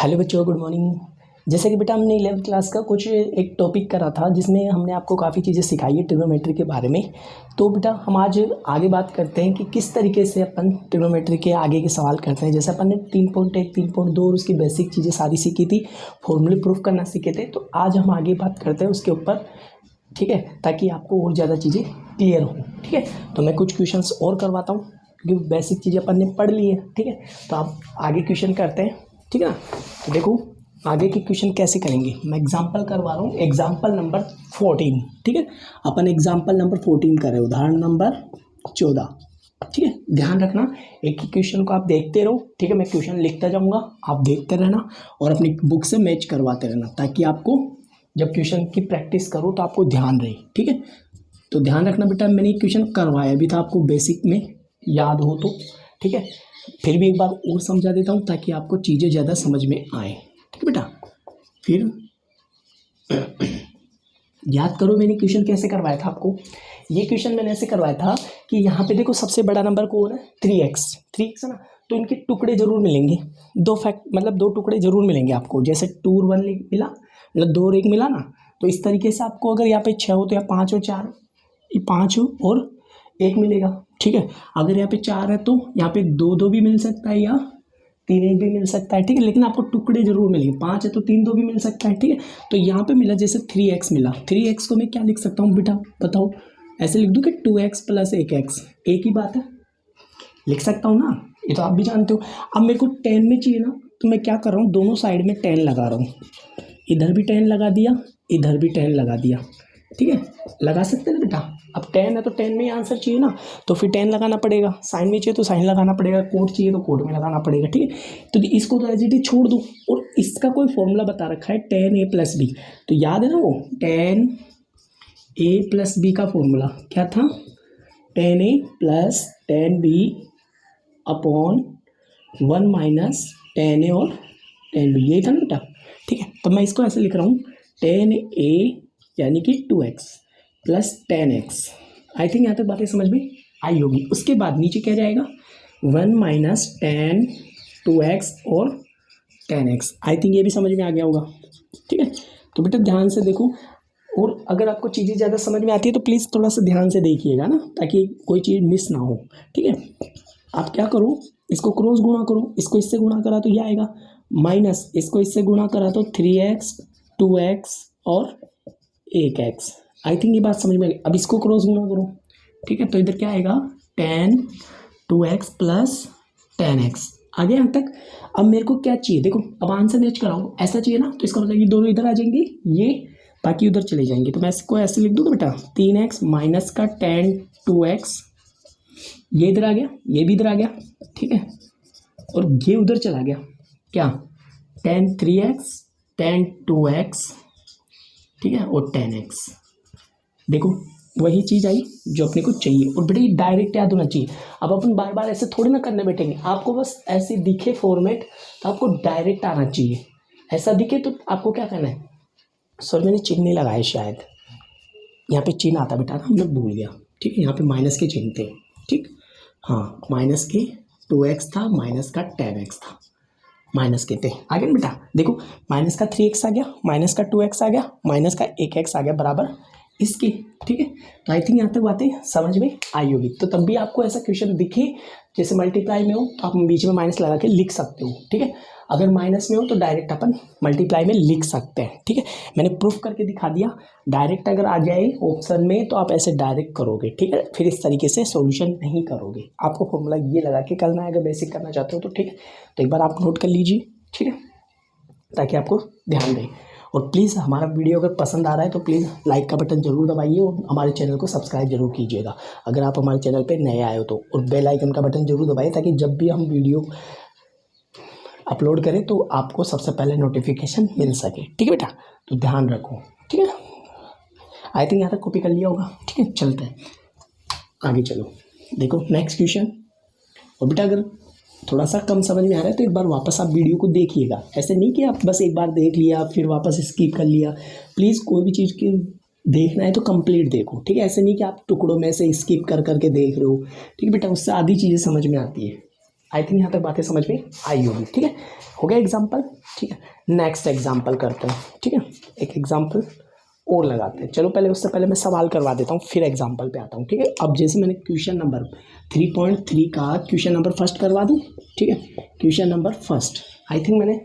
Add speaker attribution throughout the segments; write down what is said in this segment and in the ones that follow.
Speaker 1: Hello बच्चों, good morning. जैसे कि बेटा हमने 11th क्लास का कुछ एक टॉपिक करा था जिसमें हमने आपको काफ़ी चीज़ें सिखाई है ट्रिग्नोमेट्री के बारे में। तो बेटा हम आज आगे बात करते हैं कि किस तरीके से अपन ट्रिग्नोमेट्री के आगे के सवाल करते हैं। जैसे अपन ने 3.1, 3.2 और उसकी बेसिक चीज़ें सारी सीखी थी, फॉर्मूले प्रूफ करना सीखे थे। तो आज हम आगे बात करते हैं उसके ऊपर, ठीक है, ताकि आपको और ज़्यादा चीज़ें क्लियर हों। ठीक है, तो मैं कुछ क्वेश्चंस और करवाता हूँ क्योंकि बेसिक चीज़ें अपन ने पढ़ ली है। ठीक है, तो आप आगे क्वेश्चन करते हैं। ठीक है ना, तो देखो आगे के क्वेश्चन कैसे करेंगे। मैं एग्जांपल करवा रहा हूँ, एग्जांपल नंबर 14। ठीक है, अपन एग्जांपल नंबर 14 कर रहे हैं, उदाहरण नंबर 14। ठीक है, ध्यान रखना एक ही क्वेश्चन को आप देखते रहो। ठीक है, मैं क्वेश्चन लिखता जाऊँगा, आप देखते रहना और अपनी बुक से मैच करवाते रहना ताकि आपको जब क्वेश्चन की प्रैक्टिस करो तो आपको ध्यान रहे। ठीक है, तो ध्यान रखना बेटा, मैंने एक क्वेश्चन करवाया भी था, आपको बेसिक में याद हो तो। ठीक है, फिर भी एक बार और समझा देता हूँ ताकि आपको चीज़ें ज़्यादा समझ में आए। ठीक है बेटा, फिर याद करो मैंने क्वेश्चन कैसे करवाया था आपको। ये क्वेश्चन मैंने ऐसे करवाया था कि यहाँ पे देखो सबसे बड़ा नंबर कौन है, 3x। 3x है ना, तो इनके टुकड़े जरूर मिलेंगे। दो फैक्ट मतलब दो टुकड़े जरूर मिलेंगे आपको। जैसे 2 और 1 मिला, मतलब 2 और 1 मिला ना, तो इस तरीके से आपको अगर यहाँ पे 6 हो तो यहाँ 5 और 4, 5 और 1 मिलेगा। ठीक है, अगर यहाँ पे 4 है तो यहाँ पे 2 भी मिल सकता है या 3 भी मिल सकता है। ठीक है, लेकिन आपको टुकड़े जरूर मिलेंगे। 5 है तो 3 भी मिल सकता है। ठीक है, तो यहाँ पे मिला जैसे 3x मिला, 3x को मैं क्या लिख सकता हूँ बेटा बताओ। ऐसे लिख दूँ कि 2x + 1x, एक ही बात है, लिख सकता हूँ ना, ये तो आप भी जानते हो। अब मेरे को 10 में चाहिए ना, तो मैं क्या कर रहा हूँ, दोनों साइड में 10 लगा रहा हूँ। इधर भी 10 लगा दिया, इधर भी 10 लगा दिया। ठीक है, लगा सकते हैं ना बेटा। अब 10 है तो 10 में ही आंसर चाहिए ना, तो फिर 10 लगाना पड़ेगा। साइन में चाहिए तो साइन लगाना पड़ेगा, कोड चाहिए तो कोड में लगाना पड़ेगा। ठीक है, तो इसको तो एज इट इज छोड़ दो और इसका कोई फॉर्मूला बता रखा है 10a + b। तो याद है ना वो 10a + b का फॉर्मूला क्या था, 10a + 10b अपॉन 1 - 10a और 10b, यही था ना बेटा। ठीक है, तो मैं इसको ऐसे लिख रहा हूँ 10a यानी कि 2x + 10x। आई थिंक यहाँ तक बातें समझ में आई होगी। उसके बाद नीचे क्या जाएगा, 1 - 10 2x और 10x। आई थिंक ये भी समझ में आ गया होगा। ठीक है, तो बेटा ध्यान से देखो, और अगर आपको चीज़ें ज़्यादा समझ में आती है तो प्लीज़ थोड़ा सा ध्यान से देखिएगा ना, ताकि कोई चीज़ मिस ना हो। ठीक है, आप क्या करो, इसको क्रॉस गुणा करो, इसको इससे गुणा करा तो ये आएगा, माइनस इसको इससे गुणा करा तो 3x 2x और 1x। आई थिंक ये बात समझ में आई। अब इसको क्रॉस गुणा करो। ठीक है, तो इधर क्या आएगा, 10 2x + 10x। आगे यहाँ तक। अब मेरे को क्या चाहिए, देखो अब आंसर मैच कराओ, ऐसा चाहिए ना, तो इसका मतलब ये दोनों इधर आ जाएंगे, ये बाकी उधर चले जाएंगे। तो मैं इसको ऐसे लिख दूँगा बेटा, 3x माइनस का 10 2x, ये इधर आ गया, ये भी इधर आ गया। ठीक है, और ये उधर चला गया, क्या 10 3x 10 2x, ठीक है, और 10x। देखो वही चीज़ आई जो अपने को चाहिए, और बेटा ये डायरेक्ट याद होना चाहिए। अब अपन बार बार ऐसे थोड़ी ना करने बैठेंगे, आपको बस ऐसे दिखे फॉर्मेट तो आपको डायरेक्ट आना चाहिए। ऐसा दिखे तो आपको क्या करना है, सर मैंने चिन्ह नहीं लगाया शायद, यहाँ पे चिन्ह आता बेटा ना, मैं भूल गया। ठीक है, यहाँ पे माइनस के चिन्ह थे। ठीक, हाँ माइनस के 2x था, माइनस का 10x था, माइनस के थे। आ गया ना बेटा, देखो माइनस का 3x आ गया, माइनस का 2x आ गया, माइनस का 1x आ गया बराबर इसकी। ठीक है, तो आई थिंक यहाँ तक बातें समझ में आई होगी। तो तब भी आपको ऐसा क्वेश्चन दिखे जैसे मल्टीप्लाई में हो तो आप बीच में माइनस लगा के लिख सकते हो। ठीक है, अगर माइनस में हो तो डायरेक्ट अपन मल्टीप्लाई में लिख सकते हैं। ठीक है, मैंने प्रूफ करके दिखा दिया। डायरेक्ट अगर आ जाए ऑप्शन में तो आप ऐसे डायरेक्ट करोगे। ठीक है, फिर इस तरीके से सॉल्यूशन नहीं करोगे, आपको फॉर्मूला ये लगा के करना है अगर बेसिक करना चाहते हो तो। ठीक है, तो एक बार आप नोट कर लीजिए। ठीक है, ताकि आपको ध्यान रहे। और प्लीज़ हमारा वीडियो अगर पसंद आ रहा है तो प्लीज़ लाइक का बटन जरूर दबाइए और हमारे चैनल को सब्सक्राइब जरूर कीजिएगा अगर आप हमारे चैनल पे नए आए हो तो। और बेल आइकन का बटन जरूर दबाइए ताकि जब भी हम वीडियो अपलोड करें तो आपको सबसे पहले नोटिफिकेशन मिल सके। ठीक है बेटा, तो ध्यान रखो। ठीक है, आई थिंक यहाँ तक कॉपी कर लिया होगा। ठीक है, चलते हैं आगे, चलो देखो नेक्स्ट क्वेश्चन। और बेटा अगर थोड़ा सा कम समझ में आ रहा है तो एक बार वापस आप वीडियो को देखिएगा। ऐसे नहीं कि आप बस एक बार देख लिया फिर वापस स्किप कर लिया। प्लीज़ कोई भी चीज़ की देखना है तो कंप्लीट देखो। ठीक है, ऐसे नहीं कि आप टुकड़ों में से स्किप कर करके देख रहे हो। ठीक है बेटा, उससे आधी चीज़ें समझ में आती है। आई थिंक यहाँ तक बातें समझ में आई होगी। ठीक है, हो गया एग्जाम्पल। ठीक है, नेक्स्ट एग्जाम्पल करते हैं। ठीक है, एक एग्जाम्पल और लगाते हैं। चलो पहले उससे पहले मैं सवाल करवा देता हूँ, फिर एग्जाम्पल पे आता हूँ। ठीक है, अब जैसे मैंने क्वेश्चन नंबर 3.3 का क्वेश्चन नंबर फर्स्ट करवा दूँ। ठीक है, question number first I think मैंने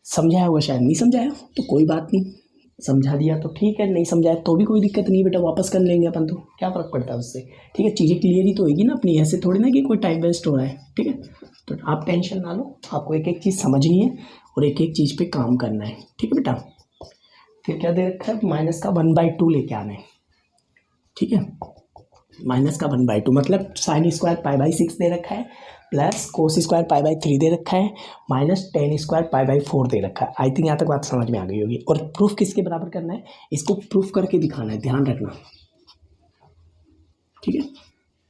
Speaker 1: समझाया होगा, शायद नहीं समझाया तो कोई बात नहीं, समझा दिया तो ठीक है, नहीं समझाया तो भी कोई दिक्कत नहीं बेटा, वापस कर लेंगे अपन, तो क्या फ़र्क पड़ता है उससे। ठीक है, चीज़ें क्लियर ही तो होगी ना अपनी, ऐसे थोड़ी ना कि कोई टाइम वेस्ट हो रहा है। ठीक है, तो आप टेंशन ना लो, आपको एक एक चीज़ समझनी है और एक एक चीज़ पे काम करना है। ठीक है बेटा, फिर क्या दे रखा है, माइनस का 1/2 लेके आना है। ठीक है, माइनस का 1/2 मतलब साइन स्क्वायर π/6 दे रखा है, प्लस कोस स्क्वायर π/3 दे रखा है, माइनस टेन स्क्वायर π/4 दे रखा है। आई थिंक यहाँ तक बात समझ में आ गई होगी। और प्रूफ किसके बराबर करना है, इसको प्रूफ करके दिखाना है, ध्यान रखना। ठीक है,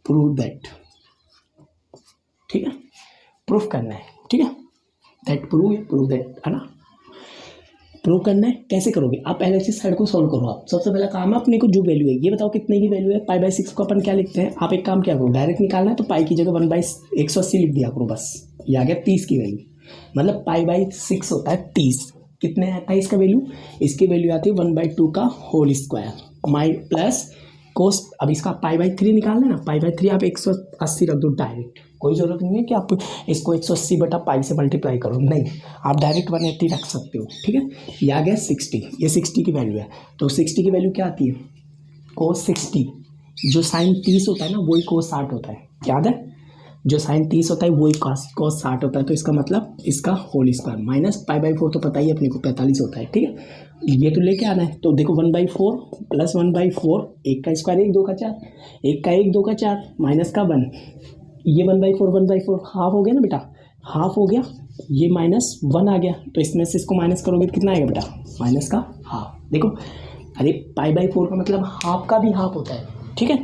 Speaker 1: प्रूव दैट। ठीक है, प्रूफ करना है। ठीक है, दैट प्रूव या प्रूव दैट, है ना, प्रूव करना है। कैसे करोगे आप, पहले चीज साइड को सॉल्व करो। आप सबसे पहला काम है अपने को जो वैल्यू है ये बताओ कितने की वैल्यू है। π/6 को अपन क्या लिखते हैं, आप एक काम क्या करो, डायरेक्ट निकालना है तो पाई की जगह 1/180 लिख दिया करो, बस ये आ गया 30 की वैल्यू। मतलब π/6 होता है 30, कितने आता है इसका वैल्यू, इसकी वैल्यू आती है 1/2 का होल स्क्वायर माई प्लस कोस। अब इसका π/3 निकालना है ना, π/3 आप 180 रख दो डायरेक्ट, कोई ज़रूरत नहीं है कि आप इसको 180/π से मल्टीप्लाई करो, नहीं, आप डायरेक्ट 180 रख सकते हो। ठीक है, ये आ गया 60, ये 60 की वैल्यू है। तो 60 की वैल्यू क्या आती है, कोस 60, जो साइन 30 होता है ना वही कोस 60 होता है, याद है, जो साइन 30 होता है वही कोस 60 होता है। तो इसका मतलब इसका होल स्क्वायर माइनस π/4 तो पता ही है अपने को 45 होता है। ठीक है, ये तो लेके आना है, तो देखो 1/4 प्लस 1/4, एक का स्क्वायर 1 2 का 4, एक का 1 2 का 4 माइनस का 1, ये 1/4 हाफ हो गया ना बेटा, हाफ हो गया, ये -1 आ गया, तो इसमें से इसको माइनस करोगे तो कितना आएगा बेटा, माइनस का हाफ। देखो अरे π/4 का मतलब हाफ का भी हाफ होता है। ठीक है,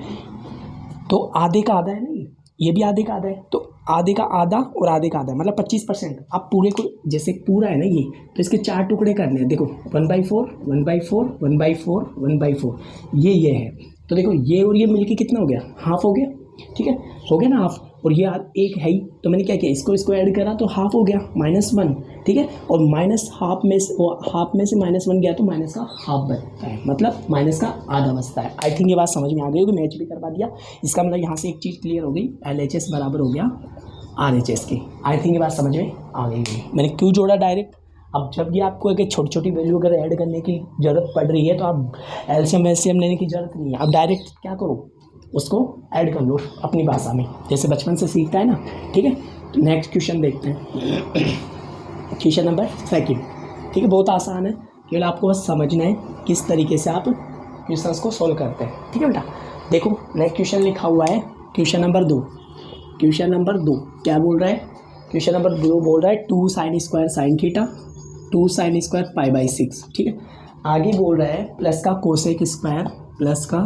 Speaker 1: तो आधे का आधा है ना, ये भी आधे का आधा है, तो आधे का आधा और आधे का आधा मतलब 25%। आप पूरे को जैसे पूरा है ना ये, तो इसके 4 टुकड़े करने हैं। देखो 1/4 1/4 1/4 1/4, ये है, तो देखो ये और ये मिलके कितना हो गया, हाफ हो गया। ठीक है, हो गया ना हाफ, और ये एक है ही, तो मैंने क्या किया, इसको ऐड करा तो हाफ हो गया -1। ठीक है, और माइनस हाफ में से -1 गया तो माइनस का हाफ बचता है, मतलब माइनस का आधा बचता है। आई थिंक ये बात समझ में आ गई होगी, मैच भी करवा दिया। इसका मतलब यहाँ से एक चीज़ क्लियर हो गई, LHS बराबर हो गया RHS की। आई थिंक ये बात समझ में आ गई होगी। मैंने क्यों जोड़ा डायरेक्ट, अब जब भी आपको एक छोटी छोटी वैल्यू अगर ऐड करने की ज़रूरत पड़ रही है तो आप LCM LCM लेने की ज़रूरत नहीं है, आप डायरेक्ट क्या करो, उसको ऐड कर लो अपनी भाषा में, जैसे बचपन से सीखता है ना। ठीक है, तो नेक्स्ट क्वेश्चन देखते हैं, क्वेश्चन नंबर 2। ठीक है, बहुत आसान है, केवल आपको बस समझना है किस तरीके से आप क्वेश्चंस को सोल्व करते हैं। ठीक है बेटा, देखो नेक्स्ट क्वेश्चन लिखा हुआ है क्वेश्चन नंबर 2। क्वेश्चन नंबर 2 क्या बोल रहा है, क्वेश्चन नंबर 2 बोल रहा है 2 sin square sine theta 2 sin square π/6। ठीक है, आगे बोल रहा है प्लस का कोसेक स्क्वायर प्लस का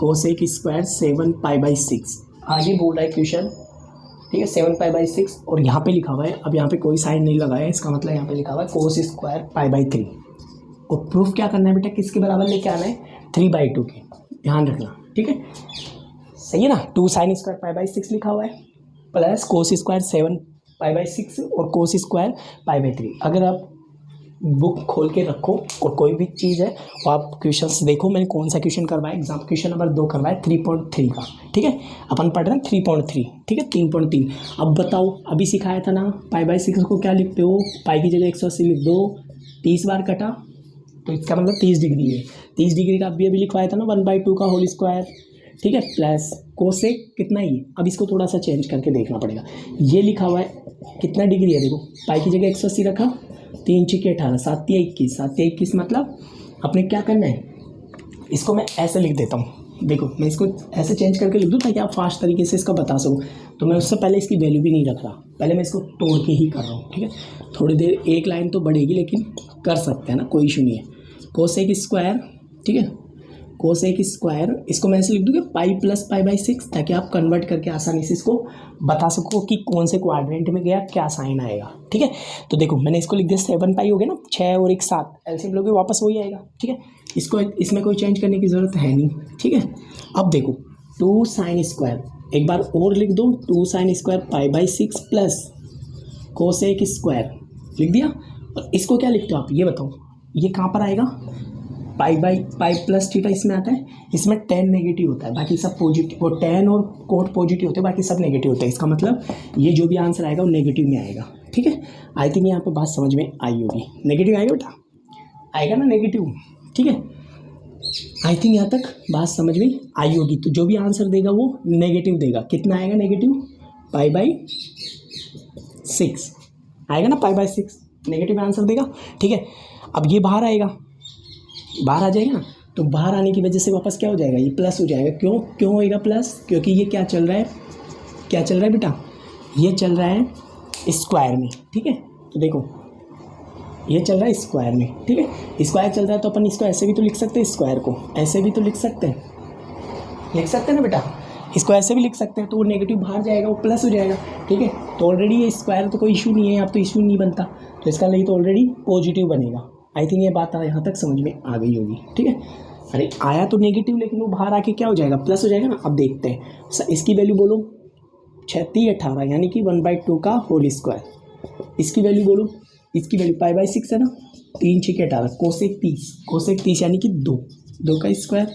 Speaker 1: कोसेक स्क्वायर 7 π/6। आगे बोल रहा है क्वेश्चन, ठीक है, 7 π/6, और यहाँ पे लिखा हुआ है, अब यहाँ पे कोई साइन नहीं लगा है, इसका मतलब यहाँ पे लिखा हुआ है कोस स्क्वायर π/3। और प्रूफ क्या करना है बेटा, किसके बराबर लेके आना है, 3/2 के, ध्यान रखना। ठीक है, सही है ना, 2 sin स्क्वायर π/6 लिखा हुआ है प्लस कोस स्क्वायर 7 π/6 और कोस स्क्वायर π/3। अगर आप बुक खोल के रखो और कोई भी चीज़ है वो आप क्वेश्चंस देखो, मैंने कौन सा क्वेश्चन करवाया, एग्जाम क्वेश्चन नंबर 2 करवाया 3.3 का। ठीक है, अपन पढ़ रहे हैं 3.3। ठीक है, 3.3। अब बताओ, अभी सिखाया था ना π/6 को क्या लिखते हो, पाई की जगह 180 लिख दो, 30 बार कटा तो इसका मतलब 30 डिग्री है। 30 डिग्री का अभी लिखवाया था ना 1/2 का होल स्क्वायर। ठीक है, प्लस कोसेक कितना ही है, अब इसको थोड़ा सा चेंज करके देखना पड़ेगा। ये लिखा हुआ है कितना डिग्री है, देखो पाई की जगह 180 रखा, 3 × 18 7 × 21 7 × 21, मतलब अपने क्या करना है, इसको मैं ऐसे लिख देता हूँ। देखो मैं इसको ऐसे चेंज करके लिख दूँ ताकि आप फास्ट तरीके से इसका बता सको। तो मैं उससे पहले इसकी वैल्यू भी नहीं रख रहा, पहले मैं इसको तोड़ के ही कर रहा हूँ। ठीक है, थोड़ी देर एक लाइन तो बढ़ेगी लेकिन कर सकते हैं ना, कोई इशू नहीं है। कोसेक स्क्वायर, ठीक है, कोसेक स्क्वायर, इसको मैं ऐसे लिख दूँगा पाई प्लस π/6, ताकि आप कन्वर्ट करके आसानी से इसको बता सको कि कौन से क्वाड्रेंट में गया, क्या साइन आएगा। ठीक है, तो देखो मैंने इसको लिख दिया 7 पाई हो गया ना, 6 और 1 7, एलसीएम लोगे वापस वही आएगा। ठीक है, इसको इसमें कोई चेंज करने की ज़रूरत है नहीं। ठीक है, अब देखो 2 sin स्क्वायर, एक बार और लिख दो 2 sin square pi by 6 plus cosec square लिख दिया। और इसको क्या लिखते हो आप ये बताओ, ये कहाँ पर आएगा, पाई प्लस थीटा इसमें आता है, इसमें tan नेगेटिव होता है, बाकी सब पॉजिटिव, वो tan और कोट पॉजिटिव होते हैं, बाकी सब नेगेटिव होते हैं। इसका मतलब ये जो भी आंसर आएगा वो नेगेटिव में आएगा। ठीक है, आई थिंक यहाँ पे बात समझ में आई होगी। नेगेटिव आएगा बेटा, आएगा ना नेगेटिव। ठीक है, आई थिंक यहाँ तक बात समझ में आई होगी। तो जो भी आंसर देगा वो नेगेटिव देगा। कितना आएगा नेगेटिव, पाई बाई 6 आएगा ना, पाई बाई 6 नेगेटिव आंसर देगा। ठीक है, अब ये बाहर आएगा, बाहर आ जाएगा ना, तो बाहर आने की वजह से वापस क्या हो जाएगा, ये प्लस हो जाएगा। क्यों होएगा प्लस, क्योंकि ये क्या चल रहा है, क्या चल रहा है बेटा, ये चल रहा है स्क्वायर में। ठीक है, तो देखो ये चल रहा है स्क्वायर में। ठीक है, स्क्वायर चल रहा है तो अपन इसको ऐसे भी तो लिख सकते हैं, स्क्वायर को ऐसे भी तो लिख सकते हैं ना बेटा, इसको ऐसे भी लिख सकते हैं। तो वो नेगेटिव बाहर जाएगा, वो प्लस हो जाएगा। ठीक है, तो ऑलरेडी ये स्क्वायर तो कोई इशू नहीं है, अब तो इशू नहीं बनता, तो इसका लिए तो ऑलरेडी पॉजिटिव बनेगा। आई थिंक ये बात यहाँ तक समझ में आ गई होगी। ठीक है, अरे आया तो नेगेटिव, लेकिन वो बाहर आके क्या हो जाएगा, प्लस हो जाएगा ना। अब देखते हैं इसकी वैल्यू बोलो, 36 18 यानी कि 1/2 का होल स्क्वायर। इसकी वैल्यू बोलो, इसकी वैल्यू पाई बाई 6 है ना, 3 6 18 कोसेक 30 यानी कि 2 का स्क्वायर।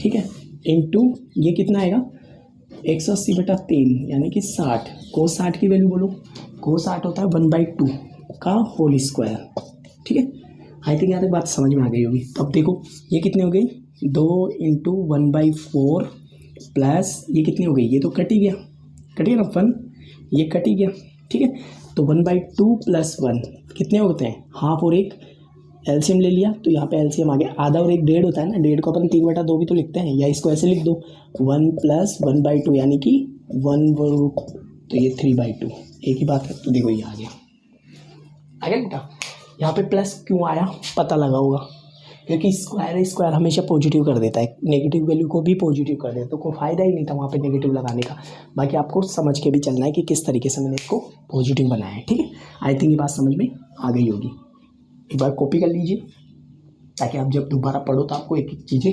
Speaker 1: ठीक है, इंटू ये कितना आएगा 180/3 यानी कि 60। कोस 60 की वैल्यू बोलो, कोस 60 होता है 1/2 का होल स्क्वायर। ठीक है, आई थिंक यहाँ तक बात समझ में आ गई होगी। तो अब देखो ये कितने हो गई, 2 × 1/4 प्लस ये कितनी हो गई, ये तो कट ही गया ना 1, ये कट ही गया। ठीक है, तो 1/2 + 1 कितने होते हैं, हाफ और एक एलसीएम ले लिया, तो यहाँ पे एलसीएम आ गया। आधा और एक 1.5 होता है ना, 1.5 को अपन 3/2 भी तो लिखते हैं, या इसको ऐसे लिख दो 1 + 1/2 यानी कि 1/2, तो ये 3/2 एक ही बात है। तो देखो ये आ गया बेटा। यहाँ पे प्लस क्यों आया पता लगा होगा, क्योंकि स्क्वायर हमेशा पॉजिटिव कर देता है, नेगेटिव वैल्यू को भी पॉजिटिव कर देता है, तो कोई फ़ायदा ही नहीं था वहाँ पे नेगेटिव लगाने का। बाकी आपको समझ के भी चलना है कि किस तरीके से मैंने इसको पॉजिटिव बनाया है। ठीक है, आई थिंक ये बात समझ में आ गई होगी। एक बार कॉपी कर लीजिए ताकि आप जब दोबारा पढ़ो तो आपको एक एक चीज़ें